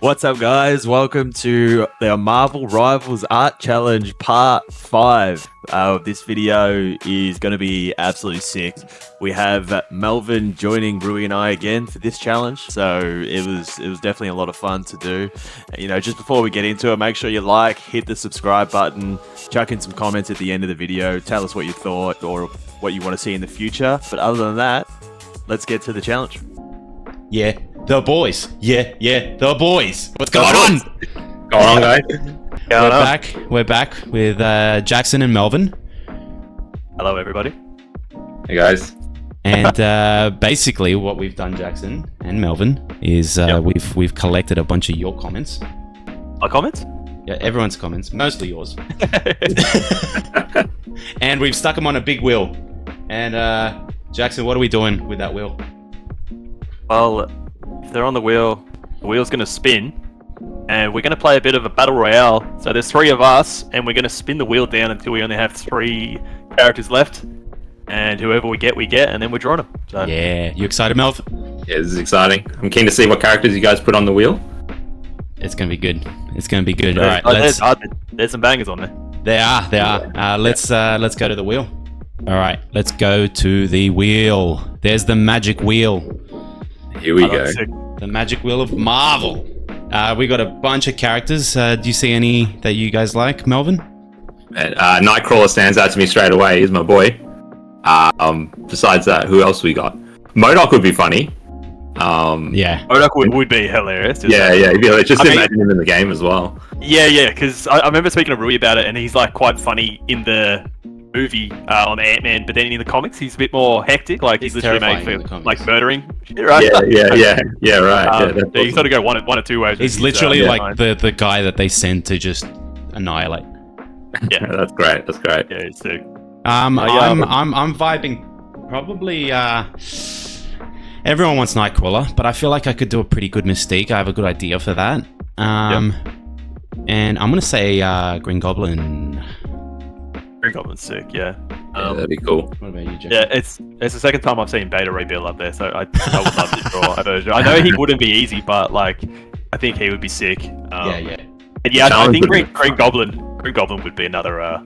What's up, guys? Welcome to the Marvel Rivals Art Challenge Part 5. This video is going to be absolutely sick. We have Melvin joining Rui and I again for this challenge, so it was definitely a lot of fun to do. You know, just before we get into it, make sure you like, hit the subscribe button, chuck in some comments at the end of the video, tell us what you thought or what you want to see in the future. But other than that, let's get to the challenge. Yeah, the boys. The boys. What's going on? Go on, guys. We're back with Jackson and Melvin. Hello, everybody. Hey, guys. And basically, what we've done, Jackson and Melvin, is we've collected a bunch of your comments. Our comments? Yeah, everyone's comments, mostly yours. And we've stuck them on a big wheel. And Jackson, what are we doing with that wheel? Well, if they're on the wheel's going to spin, and we're going to play a bit of a battle royale. So there's 3 of us, and we're going to spin the wheel down until we only have 3 characters left, and whoever we get, and then we're drawing them. So. Yeah, you excited, Melv? Yeah, this is exciting. I'm keen to see what characters you guys put on the wheel. It's gonna be good. It's gonna be good. All right, there's some bangers on there. They are. Let's go to the wheel. All right, let's go to the wheel. There's the magic wheel. Here we go. The magic wheel of Marvel. We got a bunch of characters. Do you see any that you guys like, Melvin? Nightcrawler stands out to me straight away. He's my boy. Besides that, who else we got? MODOK would be funny. Yeah. MODOK would be hilarious. Yeah. Just imagine him in the game as well. Yeah, because I remember speaking to Rui about it, and he's like quite funny in the movie on Ant-Man, but then in the comics he's a bit more hectic. Like he's literally made for like murdering. Right? Yeah, right. So you sort of go one or two ways. He's literally like the guy that they send to just annihilate. Yeah, that's great. Yeah, it's sick. I'm vibing. Probably everyone wants Nightcrawler, but I feel like I could do a pretty good Mystique. I have a good idea for that. And I'm gonna say Green Goblin. Green Goblin's sick, yeah. That'd be cool. What about you, Jack? Yeah, it's the second time I've seen Beta Ray Bill up there, so I would love to draw a version. I know he wouldn't be easy, but like I think he would be sick. Yeah. And yeah, I think Green Goblin would be another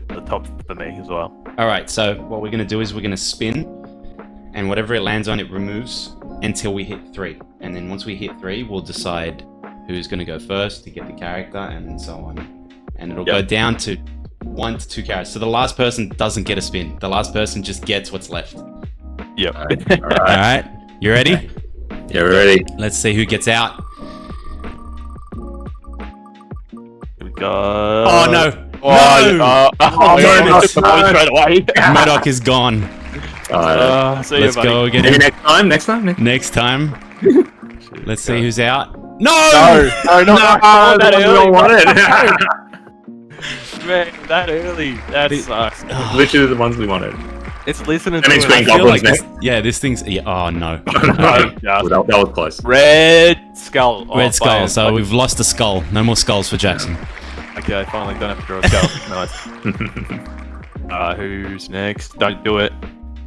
the top for me as well. All right, so what we're gonna do is we're gonna spin, and whatever it lands on, it removes until we hit 3, and then once we hit 3, we'll decide who's gonna go first to get the character, and then so on, and it'll go down to 1 to 2 characters. So the last person doesn't get a spin. The last person just gets what's left. Yep. All right. All right, you ready? Yeah, we're ready. Let's see who gets out. Here we go. Oh no! Straight away. MODOK is gone. See Let's you, go again. Maybe next time. Next time. Let's see who's out. No! No, that we early. all wanted. Man, that early. That sucks. Literally the ones we wanted. It's listening That means to Green it. Goblin's this, this thing's... Yeah, oh no. Yeah. That was close. Red Skull. Red skull, so we've lost a skull. No more skulls for Jackson. Okay, finally don't have to draw a skull. Nice. Who's next? Don't do it.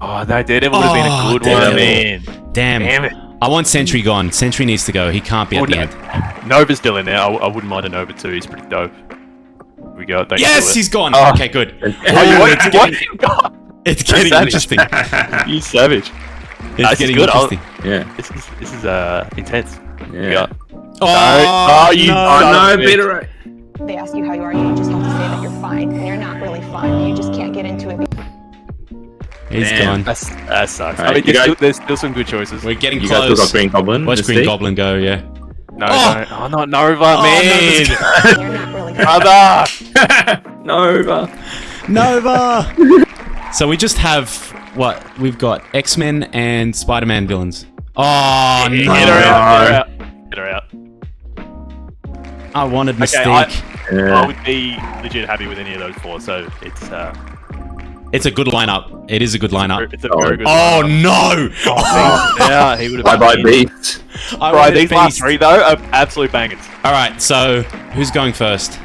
Oh, no, Daredevil would have been a good one, man. Damn it. I want Sentry gone. Sentry needs to go. He can't be at the end. Nova's still in there. I wouldn't mind a Nova too. He's pretty dope. Here we go. Yes, he's gone. Oh. Okay, good. It's It's getting interesting. You savage. It's getting good. interesting. Yeah. This is intense. Yeah. Oh, you no, Beta Ray. They ask you how you are, you just have to say that you're fine, and you're not really fine. You just can't get into it. He's Damn. gone. That sucks. All right, I mean, there's still some good choices. We're getting You guys took close. off Green Goblin. Watch Green Goblin go, yeah. No, not Nova, man. You're not really fine. Brother. Nova. Nova! So we just have, what? We've got X-Men and Spider-Man villains. Oh, no. Get her out. Get her out. I wanted Okay, Mystique. I would be legit happy with any of those 4, so it's It's a good lineup. It is a good lineup. it's a very good Oh, lineup. no! Yeah, he would have Bye Beast. I Right, wanted these last Beast. 3 though are absolute bangers. All right, so who's going first?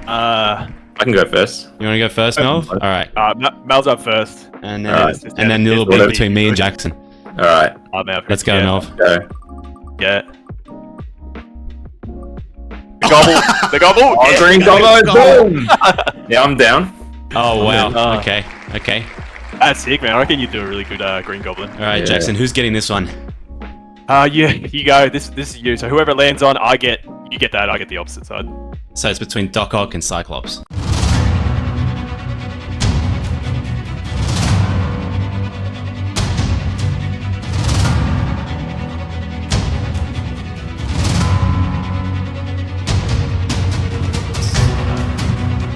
I can go first. You want to go first, Mel? All right, Mel's up first. and All right. then a little bit between me and Jackson. All right. Let's go, Mel. Go. Yeah. gobble. The gobble. Oh, green gobbo, boom! Yeah, I'm down. Oh wow. Oh. Okay. Okay. That's sick, man. I reckon you do a really good Green Goblin. All right, Yeah. Jackson. Who's getting this one? You go. This is you. So whoever lands on, you get that. I get the opposite side. So it's between Doc Ock and Cyclops.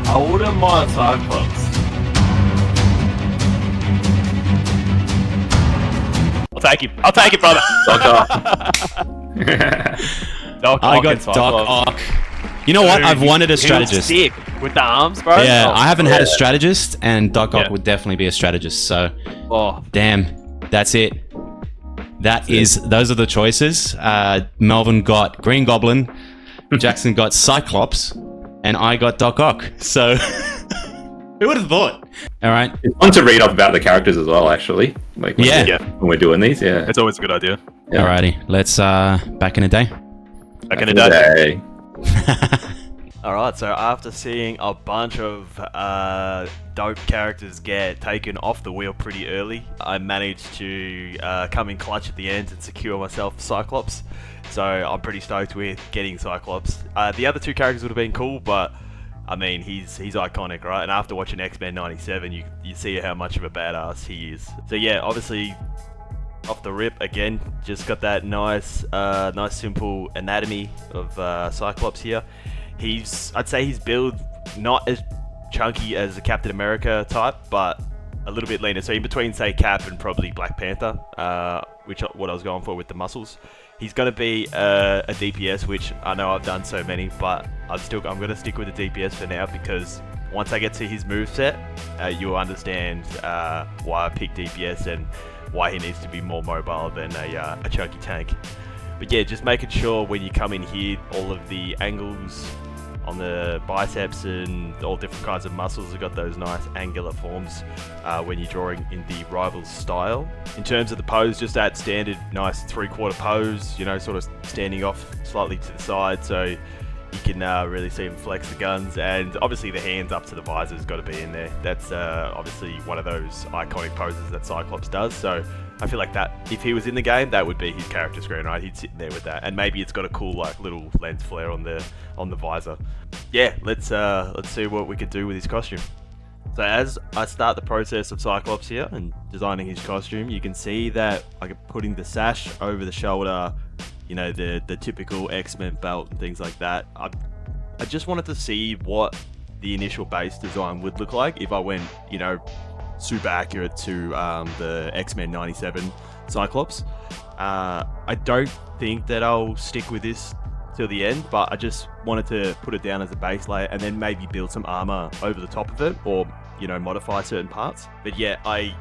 I wouldn't mind Cyclops. I'll take it, brother. Doc I Ock got and Doc Cyclops. Ock. You know what? Dude, I've wanted a he was strategist. sick with the arms, bro. Yeah, Oh, I haven't had a strategist, and Doc Ock Yeah. would definitely be a strategist. So, Oh, damn, that's it. Those are the choices. Melvin got Green Goblin, Jackson got Cyclops, and I got Doc Ock. So, who would have thought? All right. It's fun to read up about the characters as well, actually. Like when Yeah. we're- when we're doing these, yeah. it's always a good idea. Yeah. Alrighty. Let's back in the day. Back in the day. Alright, so after seeing a bunch of dope characters get taken off the wheel pretty early, I managed to come in clutch at the end and secure myself Cyclops. So I'm pretty stoked with getting Cyclops. The other two characters would have been cool, but I mean, he's iconic, right? And after watching X-Men 97, you see how much of a badass he is. So yeah, obviously, off the rip again, just got that nice simple anatomy of Cyclops here. I'd say his build not as chunky as a Captain America type, but a little bit leaner. So in between, say, Cap and probably Black Panther, what I was going for with the muscles. He's going to be a DPS, which I know I've done so many, but I'm going to stick with the DPS for now because once I get to his moveset, you'll understand why I picked DPS and why he needs to be more mobile than a chunky tank. But yeah, just making sure when you come in here, all of the angles on the biceps and all different kinds of muscles have got those nice angular forms when you're drawing in the Rivals style. In terms of the pose, just that standard nice 3/4 pose, sort of standing off slightly to the side so you can really see him flex the guns, and obviously the hands up to the visor has got to be in there. That's obviously one of those iconic poses that Cyclops does, so I feel like that if he was in the game, that would be his character screen, right? He'd sit there with that, and maybe it's got a cool like little lens flare on the visor. Yeah, let's see what we could do with his costume. So as I start the process of Cyclops here and designing his costume, you can see that I'm putting the sash over the shoulder, the typical X-Men belt and things like that. I just wanted to see what the initial base design would look like if I went, super accurate to the X-Men 97 Cyclops. I don't think that I'll stick with this till the end, but I just wanted to put it down as a base layer and then maybe build some armor over the top of it, or modify certain parts. But yeah, I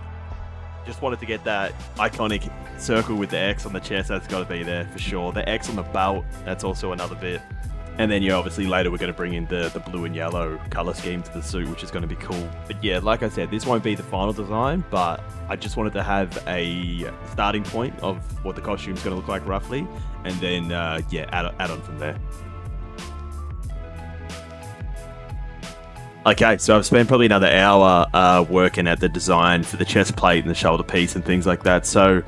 just wanted to get that iconic circle with the X on the chest. That's got to be there for sure. The X on the belt, that's also another bit. And then, obviously later we're going to bring in the blue and yellow color scheme to the suit, which is going to be cool. But yeah, like I said, this won't be the final design, but I just wanted to have a starting point of what the costume's going to look like roughly, and then, add on from there. Okay, so I've spent probably another hour working at the design for the chest plate and the shoulder piece and things like that. So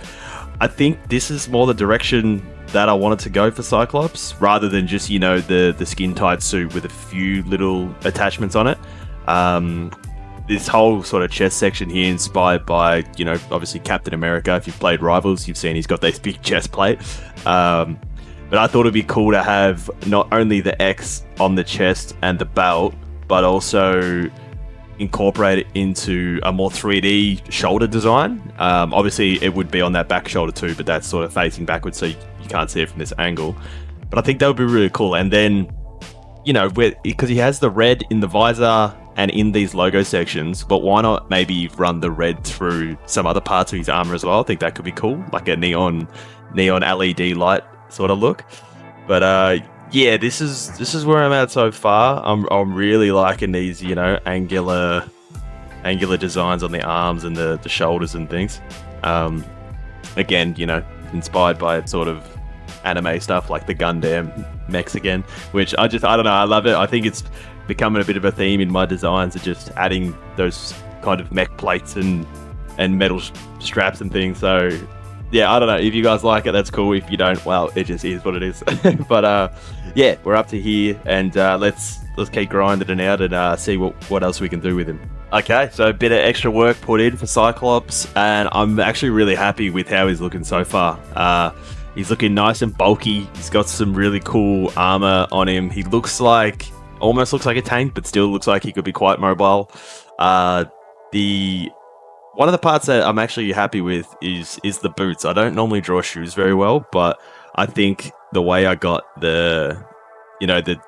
I think this is more the direction that I wanted to go for Cyclops, rather than just, the skin tight suit with a few little attachments on it. This whole sort of chest section here inspired by, obviously Captain America. If you've played Rivals, you've seen he's got this big chest plate. But I thought it'd be cool to have not only the X on the chest and the belt, but also incorporate it into a more 3D shoulder design. Obviously, it would be on that back shoulder too, but that's sort of facing backwards, so you can't see it from this angle. But I think that would be really cool. And then, because he has the red in the visor and in these logo sections, but why not maybe run the red through some other parts of his armor as well? I think that could be cool, like a neon LED light sort of look. But yeah, this is where I'm at so far. I'm really liking these, angular designs on the arms and the shoulders and things. Again, inspired by sort of anime stuff like the Gundam mechs again, which I don't know, I love it. I think it's becoming a bit of a theme in my designs of just adding those kind of mech plates and metal straps and things. So yeah, I don't know, if you guys like it, that's cool. If you don't, well, it just is what it is. But yeah, we're up to here, and let's keep grinding it out and see what else we can do with him. Okay, so a bit of extra work put in for Cyclops, and I'm actually really happy with how he's looking so far. He's looking nice and bulky. He's got some really cool armor on him. He almost looks like a tank, but still looks like he could be quite mobile. One of the parts that I'm actually happy with is the boots. I don't normally draw shoes very well, but I think the way I got the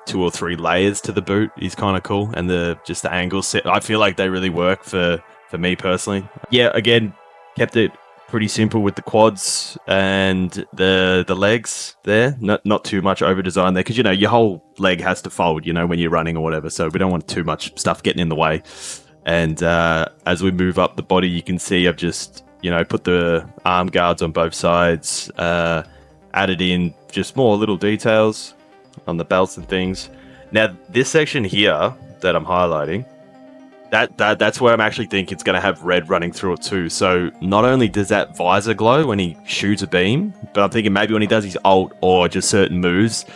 2 or 3 layers to the boot is kind of cool, and the angles set, I feel like they really work for me personally. Yeah, again, kept it pretty simple with the quads and the legs there. Not too much over design there, because your whole leg has to fold when you're running or whatever, so we don't want too much stuff getting in the way. And as we move up the body, you can see I've just put the arm guards on both sides, added in just more little details on the belts and things. Now this section here that I'm highlighting, that's where I'm actually thinking it's going to have red running through it too. So not only does that visor glow when he shoots a beam, but I'm thinking maybe when he does his ult or just certain moves,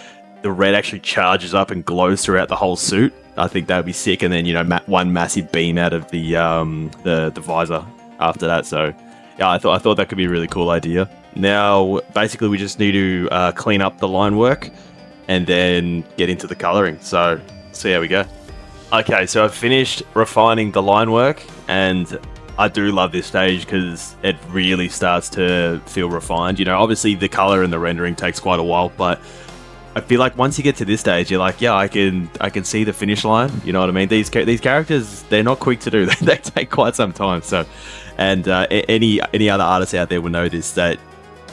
the red actually charges up and glows throughout the whole suit. I think that would be sick, and then one massive beam out of the visor after that. So yeah, I thought that could be a really cool idea. Now basically we just need to clean up the line work and then get into the coloring. So see how we go. Okay, so I've finished refining the line work, and I do love this stage because it really starts to feel refined. Obviously the color and the rendering takes quite a while, but I feel like once you get to this stage, you're like, yeah, I can see the finish line. You know what I mean? These characters, they're not quick to do. They take quite some time. So, and any other artists out there will know this, that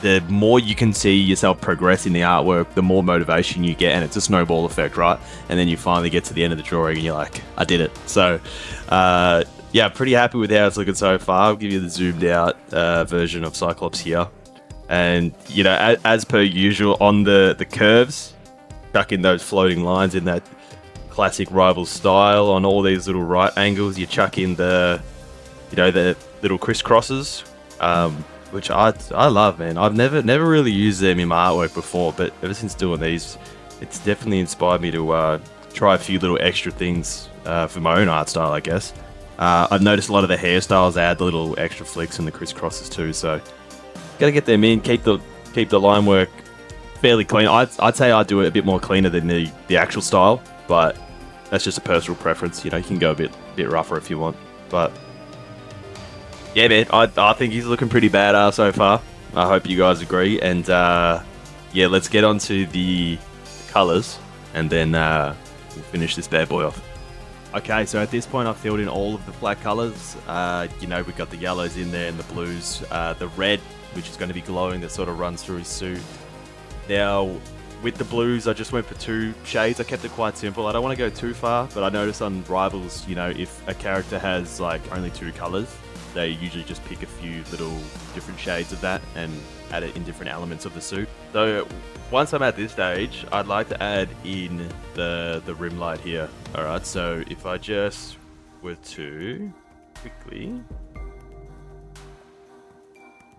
the more you can see yourself progress in the artwork, the more motivation you get, and it's a snowball effect, right? And then you finally get to the end of the drawing, and you're like, I did it. So, yeah, pretty happy with how it's looking so far. I'll give you the zoomed out version of Cyclops here. And, as per usual, on the curves, chuck in those floating lines in that classic Rival style. On all these little right angles, you chuck in the little crisscrosses, which I love, man. I've never really used them in my artwork before, but ever since doing these, it's definitely inspired me to try a few little extra things for my own art style, I guess. I've noticed a lot of the hairstyles add the little extra flicks and the crisscrosses too, so gotta get them in, keep the line work fairly clean. I'd say I do it a bit more cleaner than the actual style, but that's just a personal preference. You can go a bit rougher if you want. But yeah, man, I think he's looking pretty badass so far. I hope you guys agree. And yeah, let's get on to the colors, and then we'll finish this bad boy off. Okay, so at this point I've filled in all of the flat colors. We've got the yellows in there and the blues, the red, which is going to be glowing, that sort of runs through his suit. Now, with the blues, I just went for 2 shades. I kept it quite simple. I don't want to go too far, but I noticed on Rivals, if a character has like only 2 colors, they usually just pick a few little different shades of that and add it in different elements of the suit. So once I'm at this stage, I'd like to add in the rim light here. All right, so if I just were to quickly...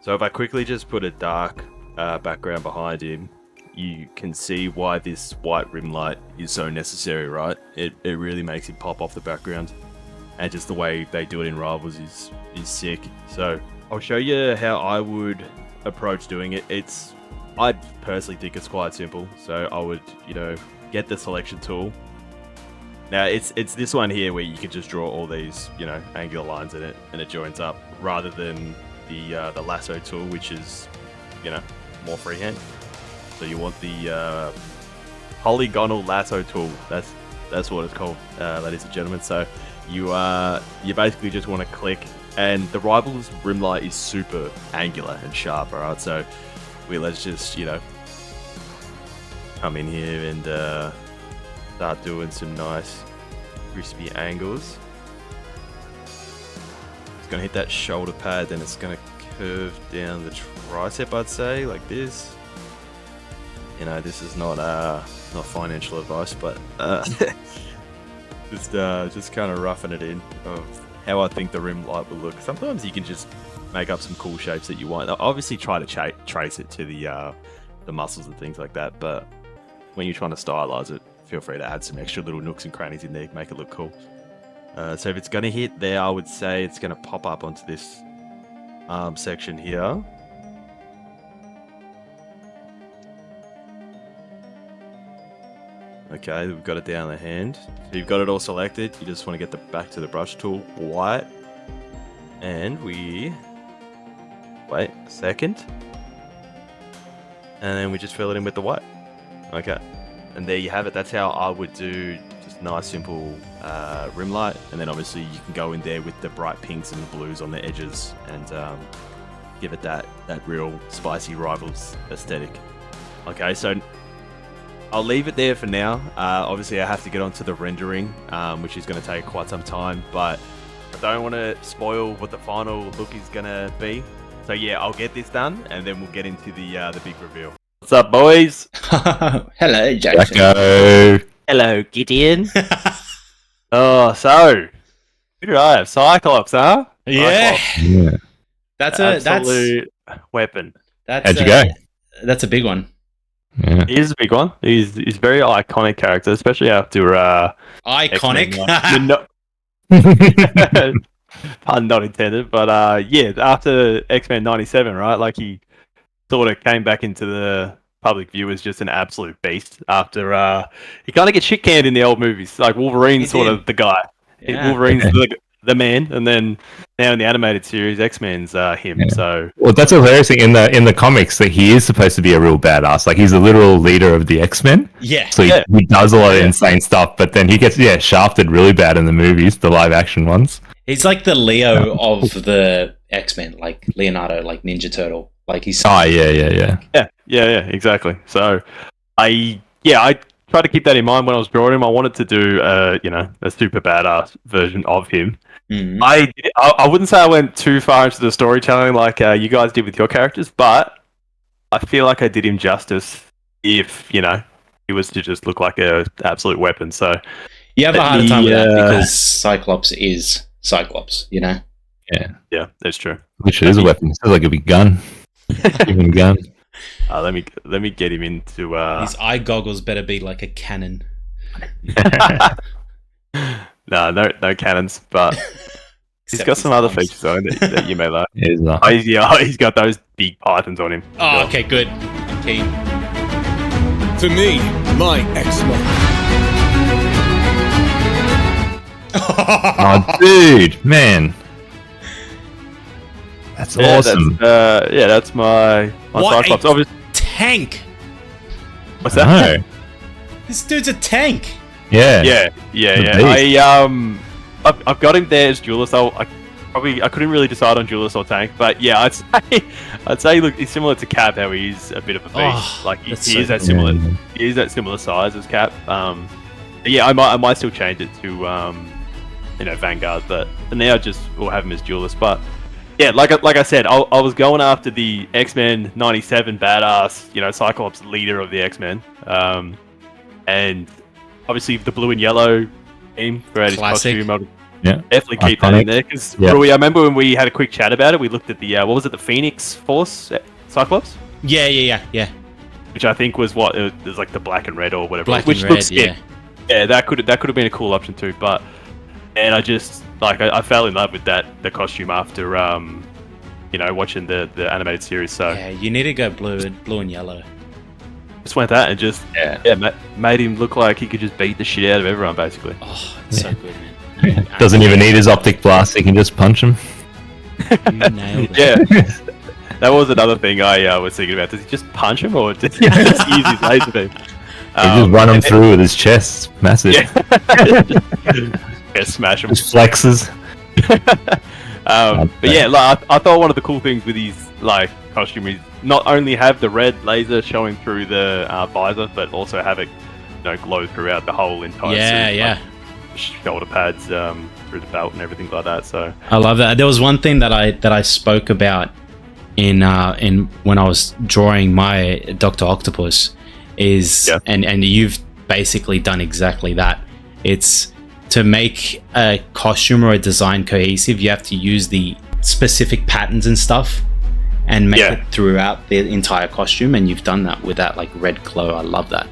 So if I quickly just put a dark background behind him, you can see why this white rim light is so necessary, right? It really makes him pop off the background. And just the way they do it in Rivals is sick. So I'll show you how I would approach doing it. I personally think it's quite simple. So I would, get the selection tool. Now it's this one here where you can just draw all these, angular lines in it, and it joins up, rather than the lasso tool, which is, more freehand. So you want the polygonal lasso tool. That's what it's called, ladies and gentlemen. So you basically just want to click, and the Rivals rim light is super angular and sharp. All right, so let's just come in here and start doing some nice crispy angles. It's gonna hit that shoulder pad, then it's gonna curve down the tricep, I'd say, like this. You know, this is not financial advice, but just kind of roughing it in of how I think the rim light will look. Sometimes you can just make up some cool shapes that you want. Obviously, try to trace it to the muscles and things like that. But when you're trying to stylize it, feel free to add some extra little nooks and crannies in there, make it look cool. So if it's going to hit there, I would say it's going to pop up onto this arm section here. Okay, we've got it down the hand. So you've got it all selected. You just want to get back to the brush tool, white. And we wait a second. And then we just fill it in with the white. Okay. And there you have it. That's how I would do just nice, simple rim light. And then obviously you can go in there with the bright pinks and the blues on the edges and give it that real spicy Rivals aesthetic. Okay, so I'll leave it there for now. Obviously, I have to get onto the rendering, which is going to take quite some time, but I don't want to spoil what the final look is going to be. So yeah, I'll get this done, and then we'll get into the big reveal. What's up, boys? Hello, Jackson. Jacko. Hello, Gideon. Oh, so who did I have? Cyclops, huh? Yeah. Yeah. That's Absolute weapon. How'd you go? That's a big one. Yeah. He is a big one. He's a very iconic character, especially after Iconic. pun not intended, but yeah, after X-Men 97, right? Like he sort of came back into the public view as just an absolute beast after he kind of gets shit canned in the old movies. Like Wolverine's sort of the guy. Yeah. Wolverine's the man, and then now in the animated series, X-Men's him. Yeah. So Well, that's a hilarious thing in the comics that he is supposed to be a real badass. Like he's a literal leader of the X-Men. Yeah. So he does a lot of insane stuff, but then he gets shafted really bad in the movies, the live action ones. He's like the Leo of the X-Men, like Leonardo, like Ninja Turtle. Like he's yeah, exactly. So I tried to keep that in mind when I was drawing him. I wanted to do a super badass version of him. Mhm. I wouldn't say I went too far into the storytelling like you guys did with your characters, but I feel like I did him justice if he was to just look like an absolute weapon. So You have a harder time with that because Cyclops is Cyclops, Yeah. yeah, that's true. Which is a weapon. It sounds like a big gun. Even a gun. Let me get him into. his eye goggles better be like a cannon. No cannons, but he's got some other features though that you may like. It is not. He's got those big pythons on him. Oh, okay, good. I'm keen. To me, my X-Men. Oh, dude, man. That's awesome. That's my What Cyclops. a Obviously, tank! what's that? No. This dude's a tank. Yeah. Yeah. I've got him there as duelist. I couldn't really decide on duelist or tank, but yeah, I'd say look, he's similar to Cap. How he's a bit of a beast. Oh, like he that's is so that similar. He is that similar size as Cap. Yeah, I might still change it to Vanguard, but for now we'll have him as duelist. But yeah, like I said, I was going after the X-Men 97 badass, Cyclops leader of the X-Men, and obviously the blue and yellow team throughout his Classic. costume. Yeah. Definitely keep that in there because Yeah. I remember when we had a quick chat about it. We looked at the the Phoenix Force Cyclops, Yeah. which I think was it was like the black and red or whatever. Black which and looks red, sick. Yeah, that could have been a cool option too. But and I just I fell in love with the costume after watching the animated series. So Yeah, you need to go blue and yellow. just went that and just made him look like he could just beat the shit out of everyone basically. Oh, it's so good, man. Doesn't even need his optic blast. He can just punch him. You nailed it. Yeah. That was another thing I was thinking about. Does he just punch him or does he just use his laser beam? He just run him through with his chest. Massive. Yeah, smash him. Just flexes. But yeah, I thought one of the cool things with his costume is not only have the red laser showing through the visor, but also have it glow throughout the whole entire suit, Yeah. shoulder pads through the belt and everything like that. So I love that. There was one thing that I spoke about in when I was drawing my Dr. Octopus is, Yeah. and you've basically done exactly that. It's to make a costume or a design cohesive, you have to use the specific patterns and stuff and make Yeah. it throughout the entire costume, and you've done that with that like red glow. I love that.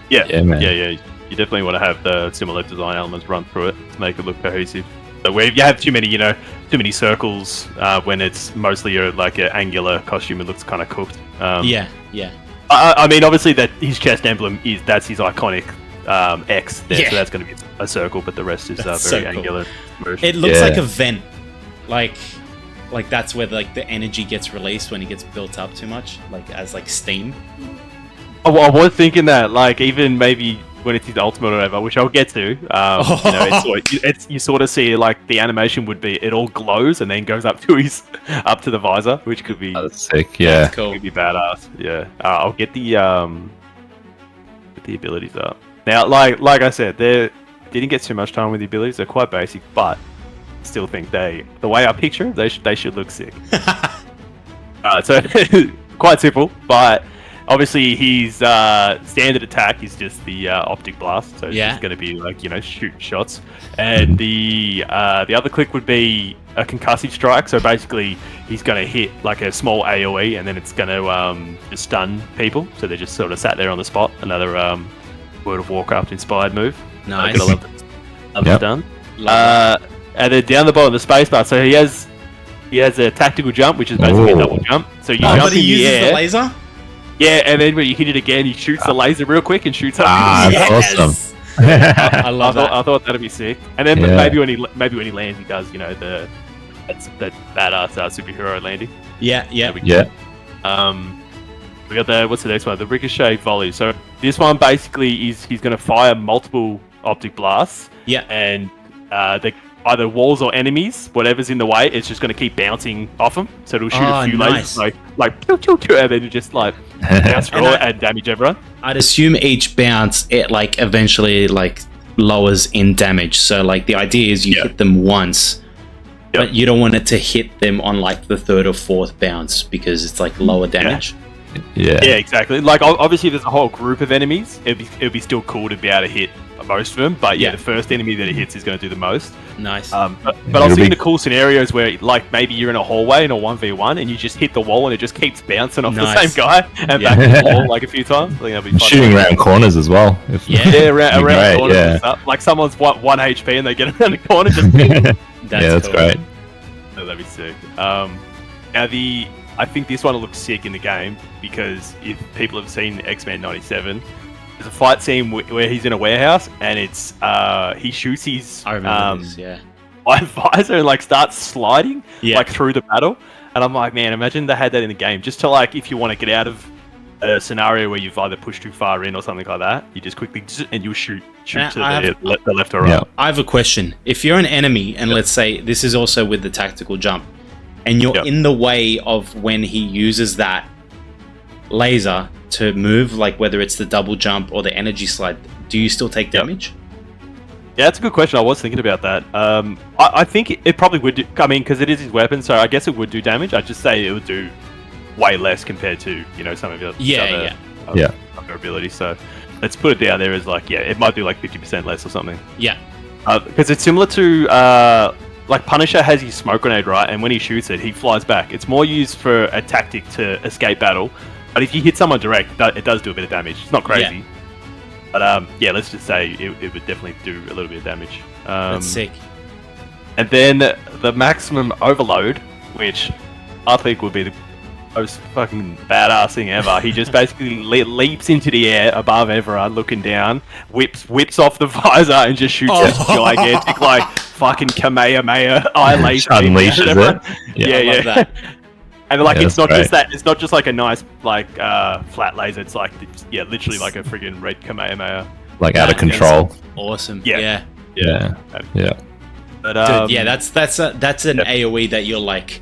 Yeah, Yeah, man. Yeah. You definitely want to have the similar design elements run through it to make it look cohesive. So where you have too many circles when it's mostly like an angular costume, it looks kind of cooked. Yeah. I mean, obviously that his chest emblem that's his iconic X there, Yeah. so that's going to be a circle, but the rest is That's very so cool. angular. It looks Yeah. like a vent, like that's where like the energy gets released when it gets built up too much, like as like steam. I was thinking that, like, even maybe when it's his ultimate or whatever, which I'll get to, you sort of see like the animation would be it all glows and then goes up to the visor, which could be Oh, that's sick. Yeah. That's cool. could be badass. Yeah, I'll get the abilities up now. Like I said, they didn't get too much time with the abilities. They're quite basic, but still think the way I picture they should look sick. So quite simple, but obviously his standard attack is just the optic blast, so it's Yeah. just going to be like shoot shots, and the other click would be a concussive strike. So basically he's going to hit like a small AOE, and then it's going to just stun people, so they're just sort of sat there on the spot. Another World of Warcraft inspired move. Nice. Gonna love the Yep. stun. Love And then down the bottom of the spacebar, so he has a tactical jump, which is basically a Ooh. double jump. So you Nice. jump but he in the uses air, the laser. yeah, and then when you hit it again, he shoots the laser real quick and shoots up. Ah, that's awesome. I I love that. thought that'd be sick. And then Yeah. maybe when he lands, he does that badass superhero landing. Yeah. Yeah. We got what's the next one? The ricochet volley. So this one basically he's going to fire multiple optic blasts. Yeah. And either walls or enemies, whatever's in the way, it's just going to keep bouncing off them. So it'll shoot Oh, a few nice. lasers, like pew, pew, pew, and then you just like bounce through And it and damage everyone. I'd assume each bounce it like eventually like lowers in damage. So like the idea is you Yeah. hit them once, Yep. but you don't want it to hit them on like the third or fourth bounce because it's like lower damage. Yeah. Yeah, exactly. Like obviously, there's a whole group of enemies. It'd be still cool to be able to hit most of them, but Yeah. the first enemy that it hits is going to do the most. Nice. But I was It'll thinking be- the cool scenarios where like maybe you're in a hallway in a 1v1 and you just hit the wall and it just keeps bouncing off the Nice. same guy and Yeah. back to the wall like a few times. I think that'd be fun. Shooting around corners as well. Yeah. Yeah, around Great, the corner. yeah. And stuff. Like someone's 1 HP and they get around the corner just. That's cool. great. So that'd be sick. Now I think this one will look sick in the game because if people have seen X-Men 97, there's a fight scene where he's in a warehouse and it's he shoots his I remember this. Yeah. visor and like starts sliding Yeah. like through the battle. And I'm like, man, imagine they had that in the game just to like if you want to get out of a scenario where you've either pushed too far in or something like that, you just quickly and you'll shoot Now, to I the, have- the left or right. Yeah. I have a question. If you're an enemy, and let's say this is also with the tactical jump, and you're Yep. in the way of when he uses that laser to move, like whether it's the double jump or the energy slide, do you still take Yep. damage? Yeah, that's a good question. I was thinking about that. I think it probably would do, I mean, because it is his weapon, so I guess it would do damage. I'd just say it would do way less compared to, some of the Yeah, other abilities. So let's put it down there as like, yeah, it might do like 50% less or something. Yeah. Because it's similar to, like Punisher has his smoke grenade, right? And when he shoots it, he flies back. It's more used for a tactic to escape battle. But if you hit someone direct, it does do a bit of damage. It's not crazy. But yeah, let's just say it would definitely do a little bit of damage. That's sick. And then the maximum overload, which I think would be the most fucking badass thing ever. He just basically leaps into the air above everyone, looking down, whips off the visor, and just shoots a gigantic like fucking Kamehameha eye laser. Unleashes it. Yeah, I love that. And like Yeah, it's not that's just that. It's not just like a nice like flat laser. It's like literally like a friggin' red Kamehameha. Like out of That is control. Awesome. Yeah. Yeah. Yeah. But Dude, yeah, that's an Yep. AoE that you're like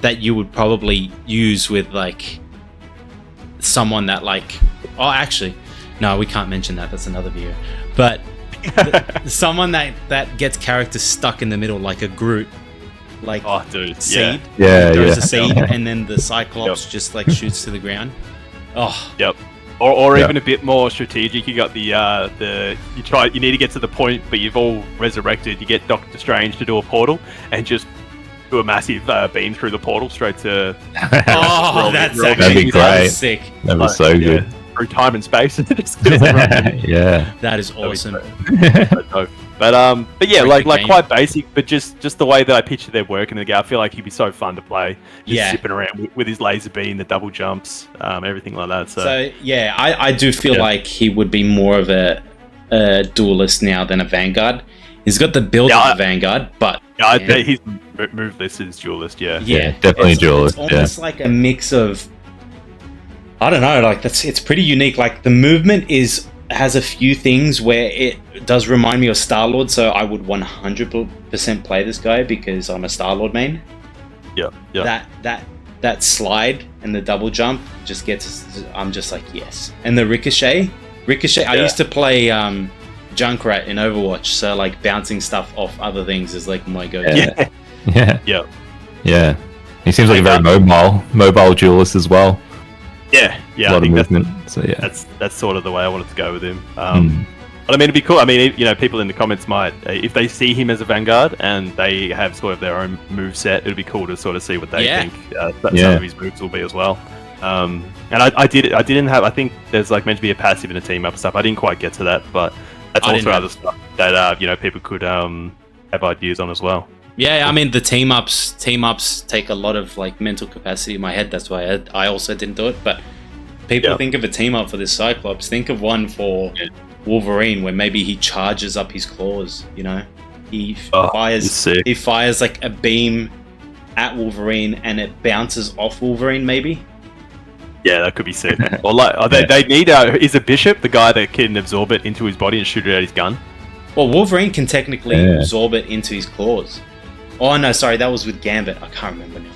that you would probably use with like someone that like actually no, we can't mention that. That's another video. But someone that gets characters stuck in the middle like a Groot, like oh, dude, seed. Yeah, Throws yeah. a seed and then the Cyclops just like shoots to the ground. Oh, Yep. Or Yeah. even a bit more strategic. You got you need to get to the point, but you've all resurrected. You get Doctor Strange to do a portal and just do a massive beam through the portal straight to Oh, that's That'd actually be great. sick. That was so good. through time and space. Just kills everyone. Yeah. That is awesome. But yeah, Very like good game. quite basic, but just the way that I picture their work in the game, I feel like he'd be so fun to play. Just Yeah. zipping around with his laser beam, the double jumps, everything like that. So yeah, I do feel Yeah. like he would be more of a duelist now than a Vanguard. He's got the build Yeah, of a Vanguard, but yeah, I yeah. bet his move list is duelist. Yeah, yeah, definitely it's duelist, almost like a mix of, I don't know, like it's pretty unique. Like the movement has a few things where it does remind me of Star-Lord, so I would 100% play this guy because I'm a Star-Lord main. yeah, yeah. That slide and the double jump just gets. I'm just like yes, and the ricochet. I Yeah. used to play Junkrat in Overwatch, so like bouncing stuff off other things is like my go-to. Yeah. Yeah. Yeah. Yeah. Yeah. He seems like a very mobile duelist as well. Yeah, A yeah. I lot of think movement. So yeah. that's sort of the way I wanted to go with him. Mm. But I mean, it'd be cool. I mean, people in the comments might, if they see him as a Vanguard and they have sort of their own move set, it'd be cool to sort of see what they Yeah. think that Yeah. some of his moves will be as well. And I didn't have. I think there's like meant to be a passive and a team up stuff. I didn't quite get to that, but that's I also didn't other stuff that people could have ideas on as well. Yeah, I mean the team ups take a lot of like mental capacity in my head. That's why I also didn't do it. But people Yeah. think of a team up for this Cyclops. Think of one for Wolverine where maybe he charges up his claws. You know, he he's sick. fires like a beam at Wolverine and it bounces off Wolverine. Maybe. Yeah, that could be sick. Or like they need is a bishop the guy that can absorb it into his body and shoot it out his gun. Well, Wolverine can technically Yeah. absorb it into his claws. Oh no, sorry, that was with Gambit. I can't remember now.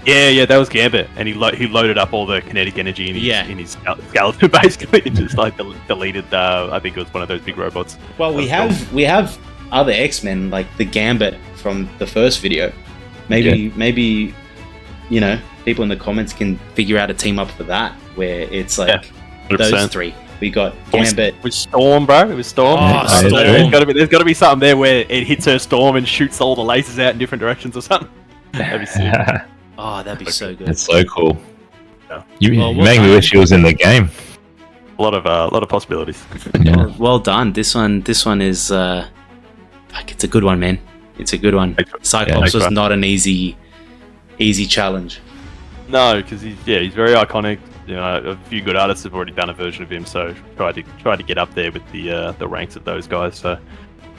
Yeah, that was Gambit, and he loaded up all the kinetic energy in his skeleton basically, and just like deleted. I think it was one of those big robots. Well, we have other X-Men like the Gambit from the first video. Maybe people in the comments can figure out a team up for that where it's like 100%. those three. We got Gambit. With Storm, bro. It was Storm. Oh, Storm. There's got to be something there where it hits her Storm and shoots all the lasers out in different directions or something. That'd be sick. Oh, that'd be so good. It's so cool. Yeah. You Well, you make me wish he was in the game. A lot of possibilities. Yeah. Well done. This one is it's a good one, man. It's a good one. Cyclops Yeah, was not an easy challenge. No, because he's very iconic. You know, a few good artists have already done a version of him, so try to get up there with the ranks of those guys. So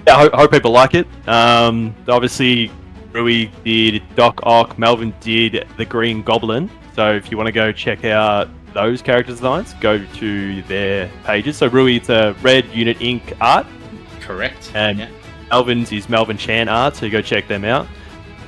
yeah, I hope people like it. Obviously, Rui did Doc Ock, Melvin did the Green Goblin. So if you want to go check out those character designs, go to their pages. So Rui, it's a Red Unit Inc. art, Correct. and Yeah. Melvin's is Melvin Chan art. So go check them out.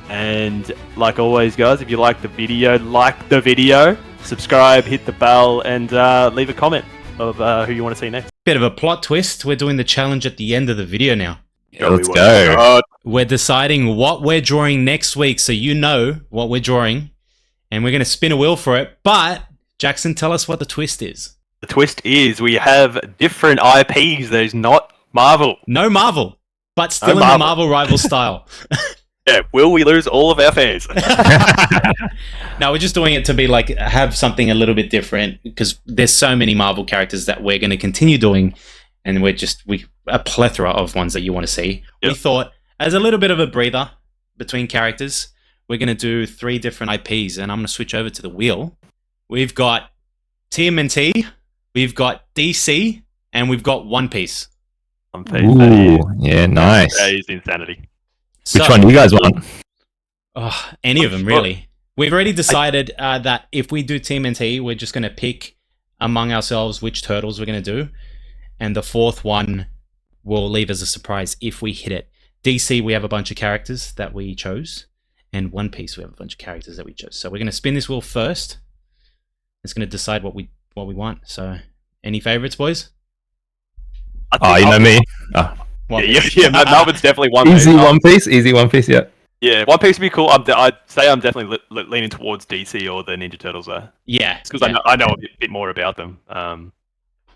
And like always, guys, if you like the video, subscribe, hit the bell, and leave a comment of who you want to see next. Bit of a plot twist. We're doing the challenge at the end of the video now. Yeah, let's go. We're deciding what we're drawing next week, so you know what we're drawing, and we're going to spin a wheel for it. But Jackson, tell us what the twist is. The twist is we have different IPs that is not Marvel. No Marvel, but still No in the Marvel. Marvel rival style. Yeah, will we lose all of our fans? No, we're just doing it to be like have something a little bit different because there's so many Marvel characters that we're going to continue doing, and we a plethora of ones that you want to see. We Yep. thought as a little bit of a breather between characters, we're going to do 3 different IPs, and I'm going to switch over to the wheel. We've got TMNT, we've got DC, and we've got One Piece. Ooh, yeah, nice. That is insanity. Which one do you guys want? Oh, any of them, really. We've already decided that if we do TMNT, we're just going to pick among ourselves which turtles we're going to do. And the fourth one will leave as a surprise if we hit it. DC, we have a bunch of characters that we chose. And One Piece, we have a bunch of characters that we chose. So we're going to spin this wheel first. It's going to decide what we want. So, any favorites, boys? Oh, you know me. One Yeah, Piece. Melvin's definitely one. Easy One Piece. Easy One Piece. Yeah. Yeah, One Piece would be cool. I'd say I'm definitely leaning towards DC or the Ninja Turtles though, Yeah. because I know a bit more about them.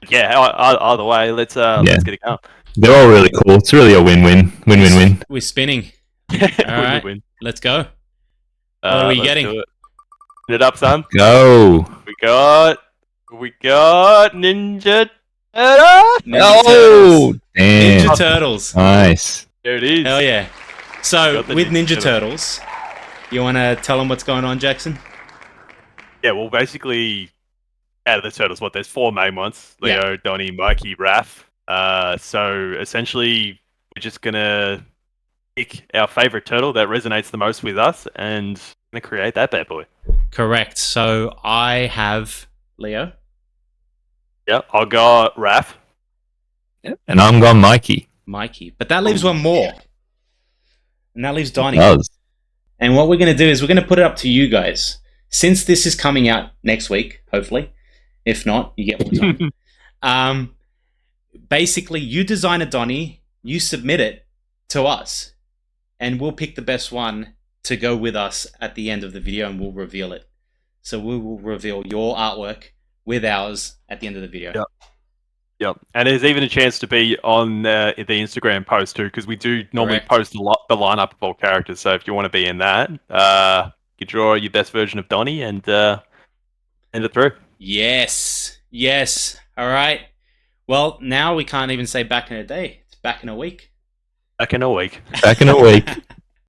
Yeah, either way, let's get it going. They're all really cool. It's really a win-win-win. We're spinning. All right. win. Let's go. What are we let's getting? do it. Put it up, son. Go. We got Ninja Turtle. Oh, damn. Ninja Turtles. Nice. There it is. Hell yeah. So, Got the with Ninja Ninja Turtles, you want to tell them what's going on, Jackson? Yeah, well, basically, out of the turtles, there's 4 main ones: Leo, Donnie, Mikey, Raph. So essentially, we're just gonna pick our favorite turtle that resonates the most with us, and gonna create that bad boy. Correct. So, I have Leo. Yep, I got Raph. And I'm gone Mikey. Mikey. But that leaves one more. And that leaves Donnie. Does. And what we're going to do is we're going to put it up to you guys. Since this is coming out next week, hopefully. If not, you get more time. Basically, you design a Donnie, you submit it to us, and we'll pick the best one to go with us at the end of the video, and we'll reveal it. So we will reveal your artwork with ours at the end of the video. Yep. Yep, and there's even a chance to be on the Instagram post too, because we do normally Correct. post the lineup of all characters. So if you want to be in that, you draw your best version of Donnie and end it through. Yes. Yes. All right. Well, now we can't even say back in a day. It's back in a week. Back in a week. Back in a week.